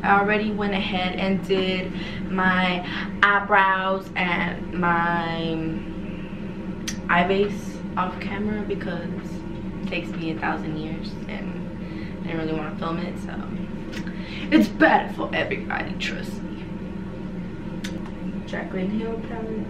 I already went ahead and did my eyebrows and my eye base off camera because it takes me 1,000 years and I didn't really want to film it, so it's better for everybody, trust me. Jacqueline Hill palette.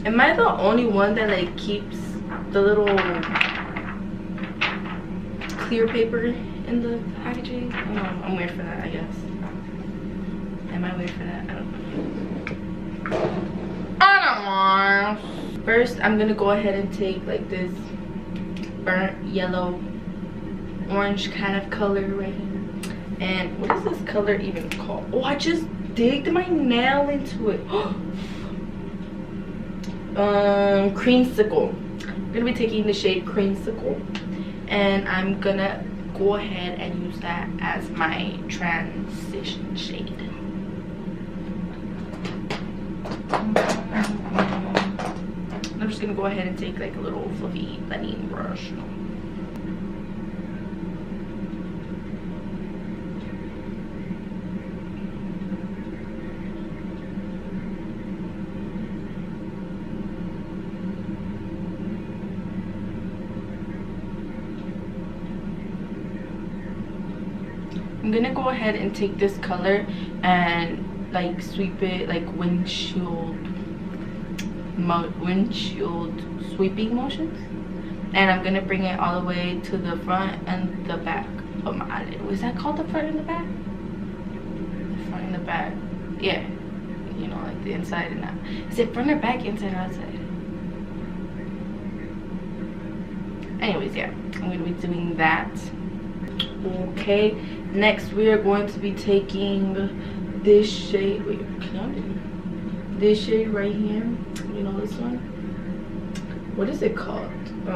Am I the only one that like keeps the little clear paper in the packaging? I don't know, I'm weird for that, I guess. Am I weird for that? I don't know. First, I'm gonna go ahead and take like this burnt yellow, orange kind of color right here. And what is this color even called? Oh, I just digged my nail into it. Creamsicle. I'm gonna be taking the shade Creamsicle, and I'm gonna go ahead and use that as my transition shade. I'm just gonna go ahead and take like a little fluffy blending brush. I'm gonna go ahead and take this color and like sweep it like windshield sweeping motions, and I'm gonna bring it all the way to the front and the back of my eyelid. Was that called the front and the back? The front and the back, yeah, you know, like the inside and out. Is it front or back, inside or outside? Anyways, yeah, I'm gonna be doing that. Okay, next we are going to be taking this shade. Wait, can I do this shade right here? You know this one? What is it called? I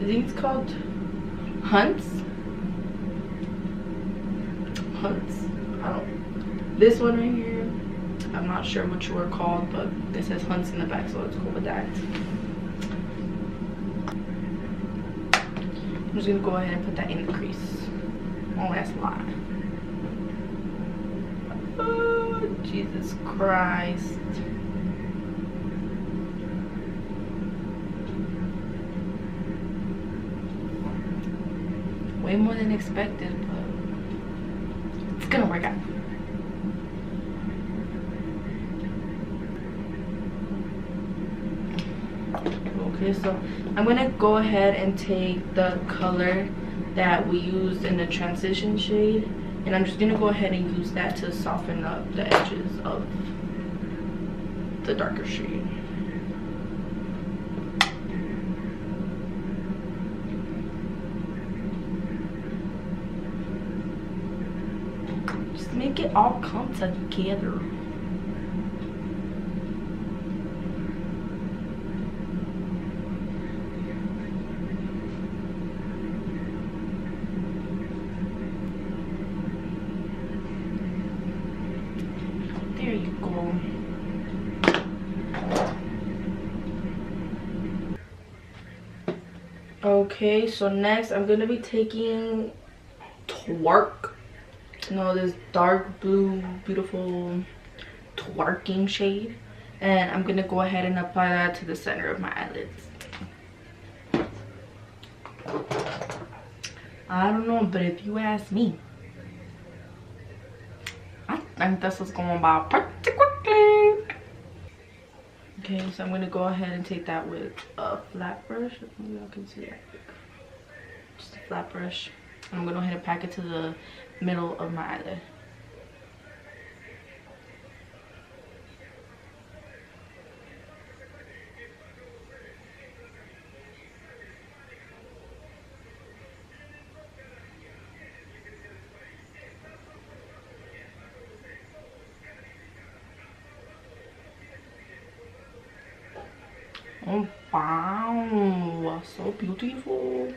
think it's called Hunts. I don't. This one right here. I'm not sure what you are called, but it says Hunts in the back, so let's go with that. I'm just gonna go ahead and put that in the crease. Oh, that's a lot. Oh, Jesus Christ. Way more than expected, but it's gonna work out. Okay, so I'm gonna go ahead and take the color that we used in the transition shade, and I'm just gonna go ahead and use that to soften up the edges of the darker shade. Just make it all come together. There you go. Okay, so next I'm gonna be taking Twerk. You know, this dark blue, beautiful twerking shade, and I'm gonna go ahead and apply that to the center of my eyelids. I don't know, but if you ask me, I think this is going by pretty quickly. Okay, so I'm gonna go ahead and take that with a flat brush. Maybe y'all can see that. Just a flat brush. I'm gonna go ahead and pack it to the middle of my eyelid. Oh wow, so beautiful.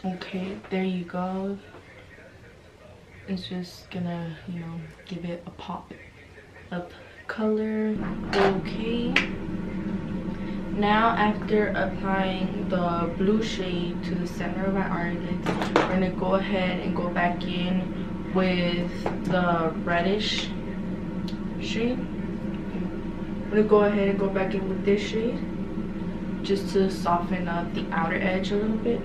Okay, there you go. It's just gonna, you know, give it a pop of color. Okay, now after applying the blue shade to the center of my eyelids, we're gonna go ahead and go back in with the reddish shade. I'm gonna go ahead and go back in with this shade just to soften up the outer edge a little bit.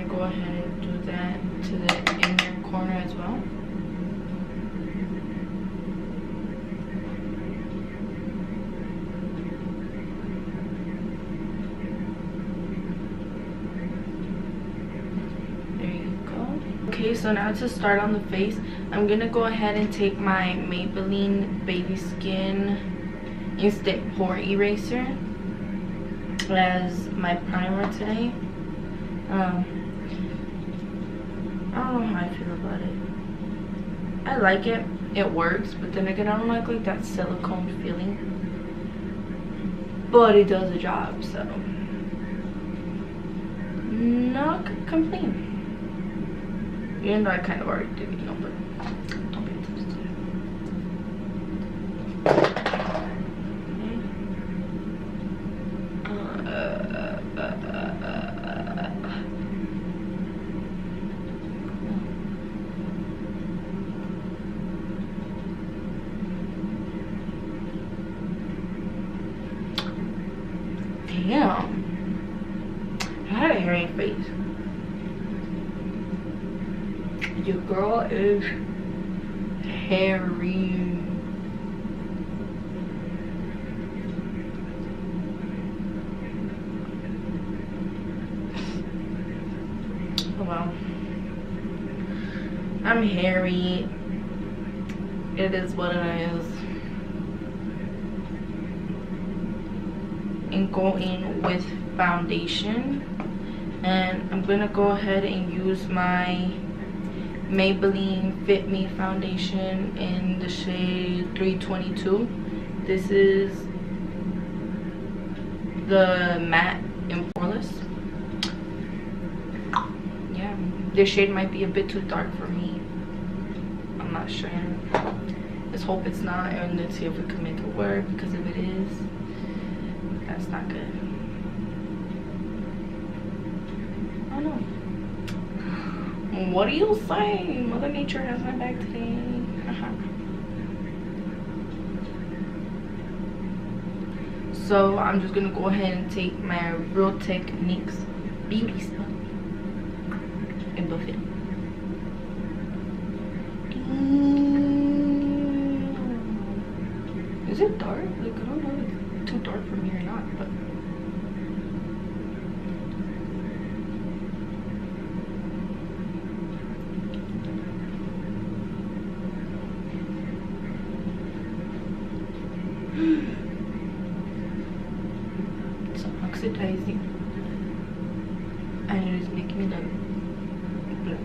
Go ahead and do that to the inner corner as well. There you go. Okay, so now to start on the face, I'm gonna go ahead and take my Maybelline Baby Skin Instant Pore Eraser as my primer today. I don't know how I feel about it. I like it. It works, but then again, I don't like that silicone feeling. But it does the job, so not gonna complain. Even though I kind of already did, you know, but don't pay attention to Damn, I had a hairy face. Your girl is hairy. Oh well, I'm hairy. It is what it is. And go in with foundation, and I'm gonna go ahead and use my Maybelline Fit Me foundation in the shade 322. This is the matte and poreless. Yeah, this shade might be a bit too dark for me. I'm not sure. Let's hope it's not, and let's see if we can make it work, because if it is, that's not good. I don't know. What do you say? Mother Nature has my back today. So I'm just gonna go ahead and take my Real Techniques beauty spot and buff it. Is it dark? Like, I don't know if it's too dark for me or not, but it's oxidizing and it is making me like black.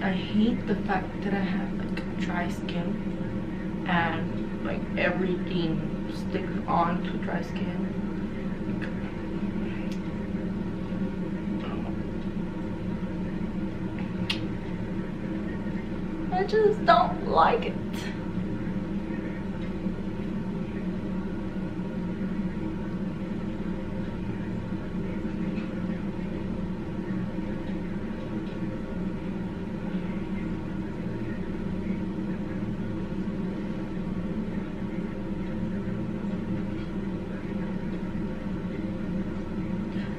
I hate the fact that I have like dry skin and like everything sticks on to dry skin. I just don't like it.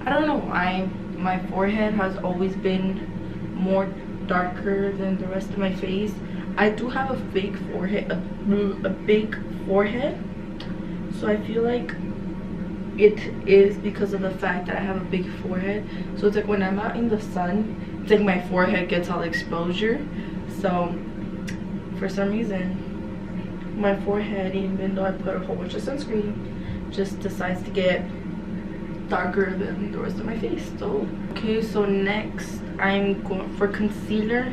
I don't know why my forehead has always been more darker than the rest of my face. I do have a fake forehead, a big forehead, So I feel like it is because of the fact that I have a big forehead. So it's like when I'm out in the sun, it's like my forehead gets all exposure. So for some reason, my forehead, even though I put a whole bunch of sunscreen, just decides to get darker than the rest of my face. So okay, so next I'm going for concealer.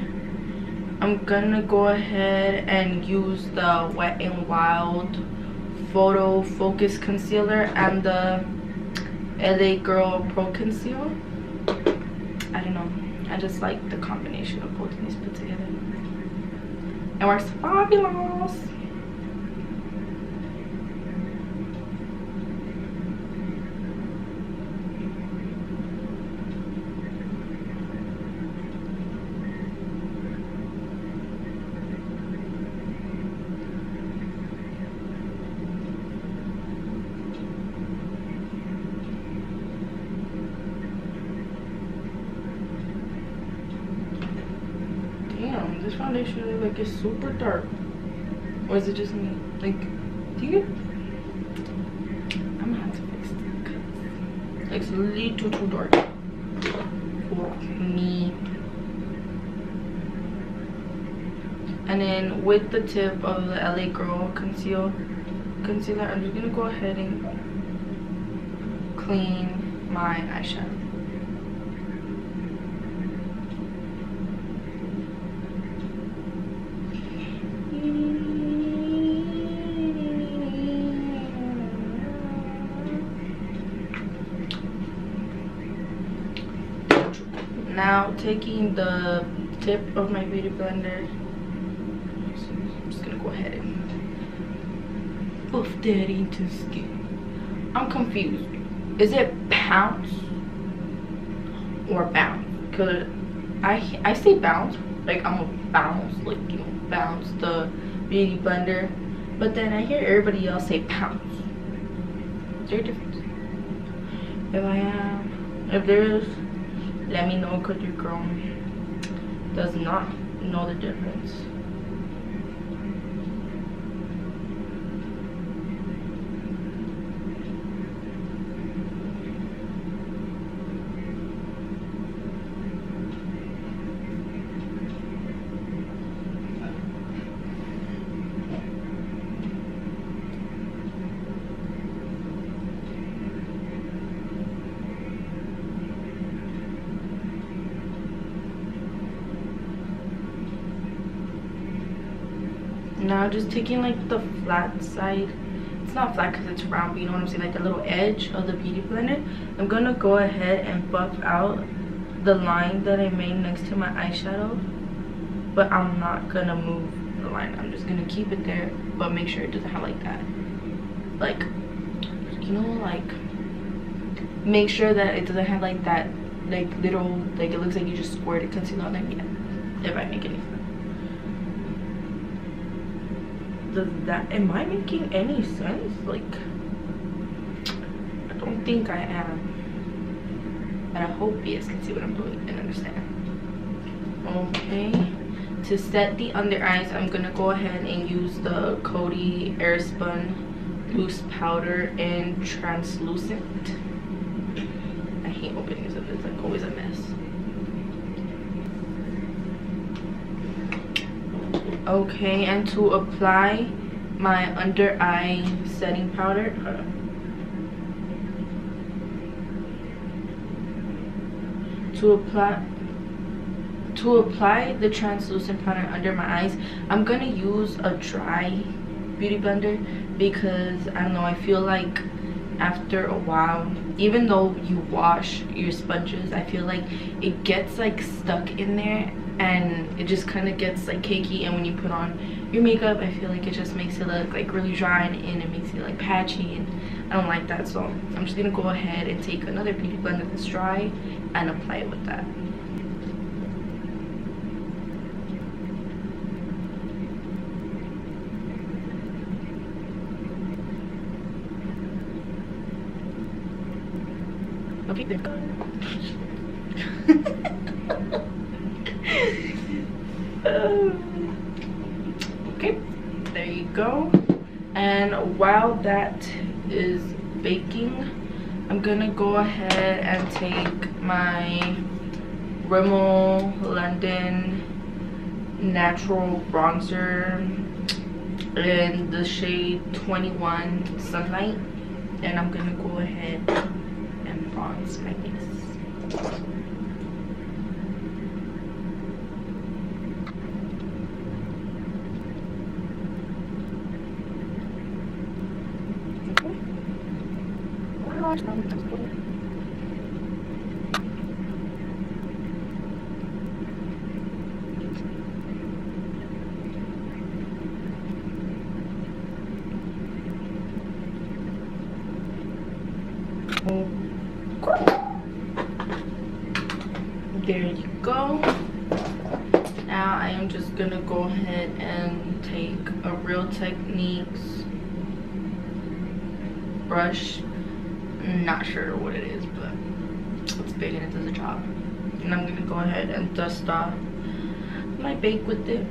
I'm gonna go ahead and use the Wet n Wild Photo Focus Concealer and the LA Girl Pro Conceal. I don't know, I just like the combination of both of these put together. It works fabulous. Damn, this foundation like is super dark. Or is it just me? Like, do you? I'm gonna have to fix it because it's a little too dark for me. And then with the tip of the LA Girl concealer, I'm just gonna go ahead and clean my eyeshadow. Now taking the tip of my beauty blender, I'm just gonna go ahead and buff that into skin. I'm confused. Is it pounce or bounce? Cause I say bounce, like I'm gonna bounce, like, you know, bounce the beauty blender, but then I hear everybody else say pounce. Is there a difference? If there is, let me know, because your girl does not know the difference. Now just taking like the flat side, it's not flat because it's round, but you know what I'm saying, like the little edge of the beauty blender, I'm gonna go ahead and buff out the line that I made next to my eyeshadow, but I'm not gonna move the line. I'm just gonna keep it there, but make sure it doesn't have like that, like, you know, like, make sure that it doesn't have like that, like little, like it looks like you just squirted concealer on them. Yeah, if I make any sense. Am I making any sense? Like, I don't think I am, but I hope you guys can see what I'm doing and understand. Okay, to set the under eyes, I'm gonna go ahead and use the Coty Airspun Loose Powder in Translucent. I hate opening this up, it's like always a mess. Okay, and to apply my under eye setting powder, to apply the translucent powder under my eyes, I'm gonna use a dry beauty blender because I don't know, I feel like after a while, even though you wash your sponges, I feel like it gets like stuck in there and it just kind of gets like cakey, and when you put on your makeup, I feel like it just makes it look like really dry and it makes it like patchy, and I don't like that. So I'm just gonna go ahead and take another beauty blender that's dry and apply it with that. Okay, there okay, there you go. And while that is baking, I'm gonna go ahead and take my Rimmel London natural bronzer in the shade 21 Sunlight, and I'm gonna go ahead and bronze my face. There you go. Now I am just gonna go ahead and take a Real Techniques brush. I'm not sure what it is, but it's big and it does the job. And I'm gonna go ahead and dust off my bake with it.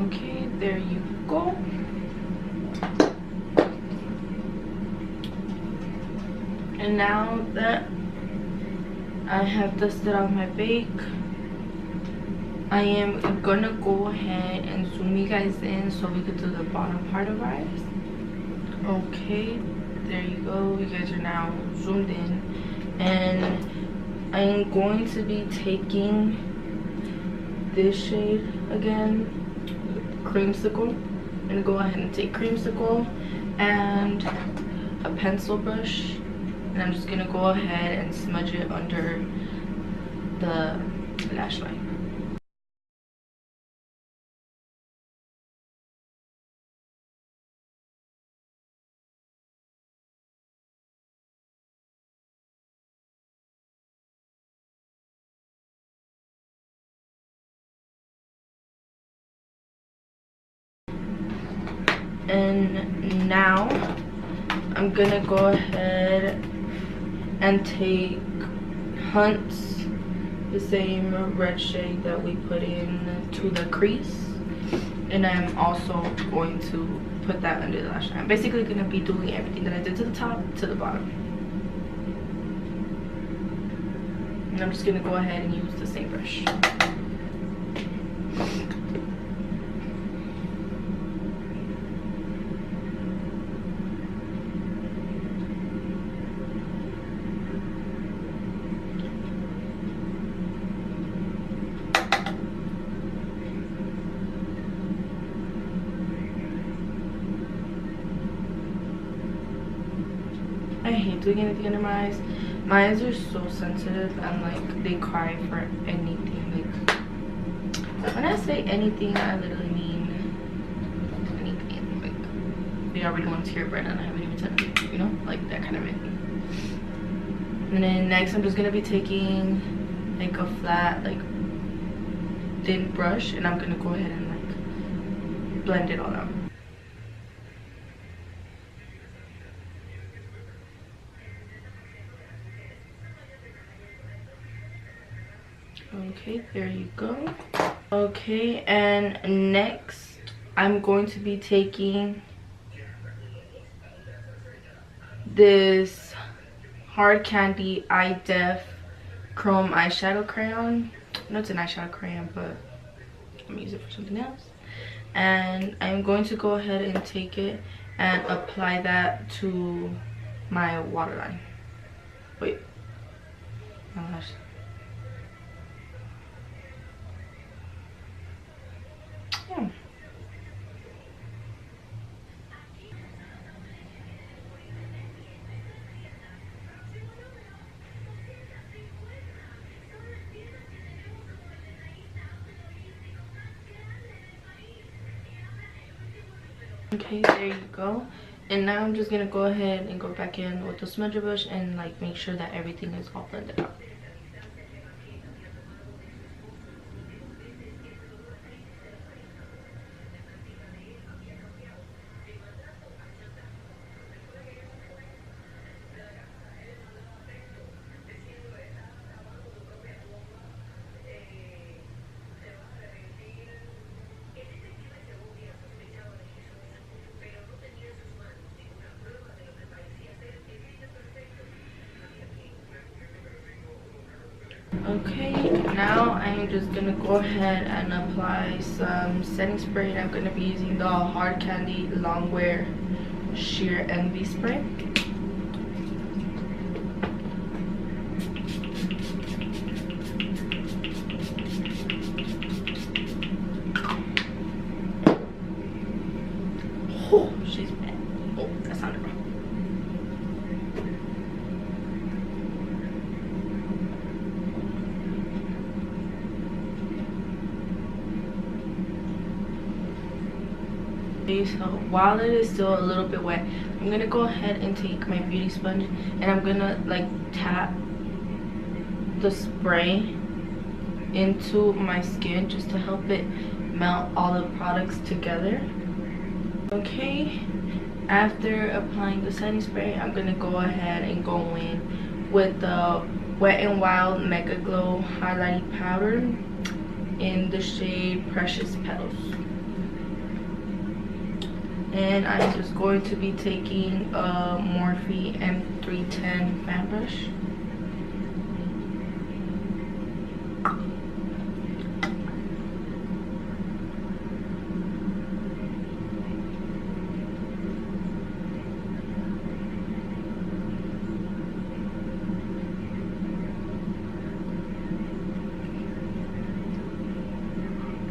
Okay, there you go. And now that I have dusted off my bake, I am gonna go ahead and zoom you guys in so we could do the bottom part of our eyes. Okay, there you go. You guys are now zoomed in, and I'm going to be taking this shade again, Creamsicle. I'm gonna go ahead and take Creamsicle and a pencil brush, and I'm just gonna go ahead and smudge it under the lash line. And now I'm gonna go ahead and take Hunt's, the same red shade that we put in to the crease, and I'm also going to put that under the lash line. I'm basically gonna be doing everything that I did to the top to the bottom, and I'm just gonna go ahead and use the same brush. I hate doing anything under my eyes. My eyes are so sensitive, and like they cry for anything. Like when I say anything, I literally mean anything. Like they already want to hear it right now, and I haven't even said it, you know, like that kind of it. And then next, I'm just gonna be taking like a flat, like thin brush, and I'm gonna go ahead and like blend it all out. Okay, there you go. Okay, and next I'm going to be taking this Hard Candy Eye Def Chrome eyeshadow crayon. No, it's an eyeshadow crayon, but I'm gonna use it for something else. And I'm going to go ahead and take it and apply that to my waterline. Wait, my lash. Yeah. Okay, there you go. And now I'm just gonna go ahead and go back in with the smudger brush and like make sure that everything is all blended out. Okay, now I'm just gonna go ahead and apply some setting spray, and I'm gonna be using the Hard Candy Longwear Sheer Envy Spray. Oh, she's bad. Oh, that sounded wrong. So while it is still a little bit wet, I'm gonna go ahead and take my beauty sponge, and I'm gonna like tap the spray into my skin just to help it melt all the products together. Okay, after applying the setting spray, I'm gonna go ahead and go in with the Wet n Wild Mega Glow highlighting powder in the shade Precious Petals. And I'm just going to be taking a Morphe M310 fan brush.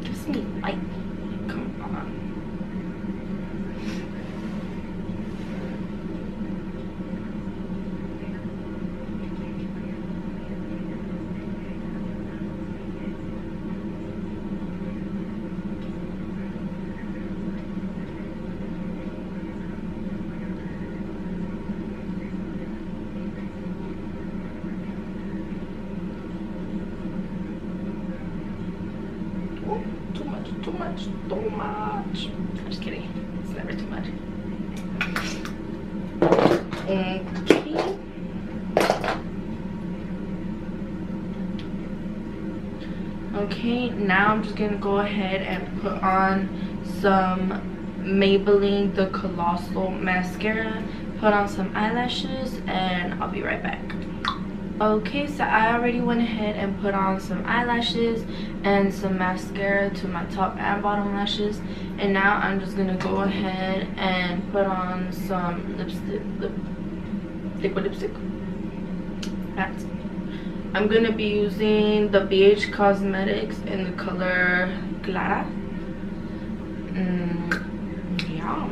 Just need light. Come on. Too much. I'm just kidding. It's never too much. Okay, now I'm just gonna go ahead and put on some Maybelline The Colossal Mascara, put on some eyelashes, and I'll be right back. Okay, so I already went ahead and put on some eyelashes and some mascara to my top and bottom lashes, and now I'm just gonna go ahead and put on some liquid lipstick. I'm gonna be using the BH Cosmetics in the color Clara. Yeah.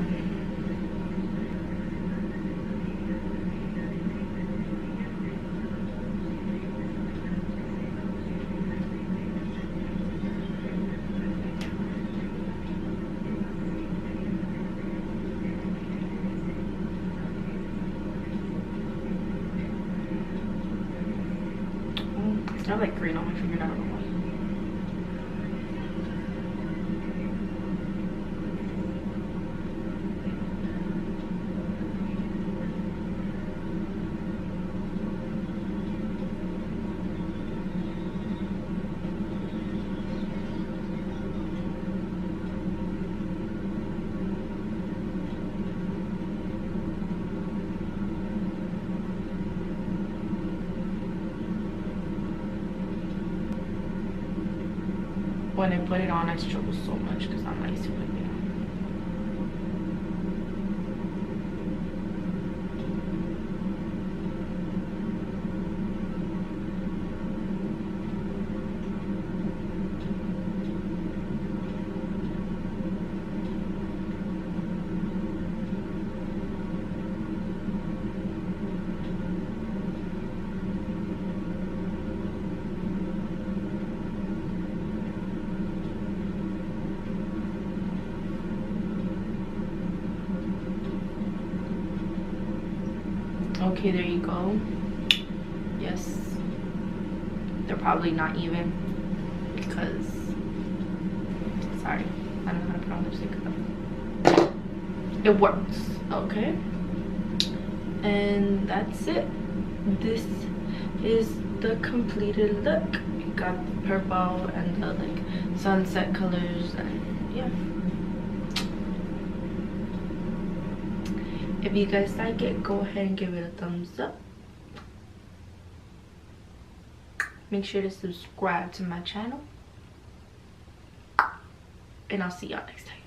I have like green on my finger, I don't know why. When I put it on, I struggle so much because I'm not used to putting it on. Okay, there you go. Yes, they're probably not even because, sorry, I don't know how to put on lipstick. It works. Okay, and that's it. This is the completed look. You got the purple and the like sunset colors, and yeah. If you guys like it, go ahead and give it a thumbs up. Make sure to subscribe to my channel. And I'll see y'all next time.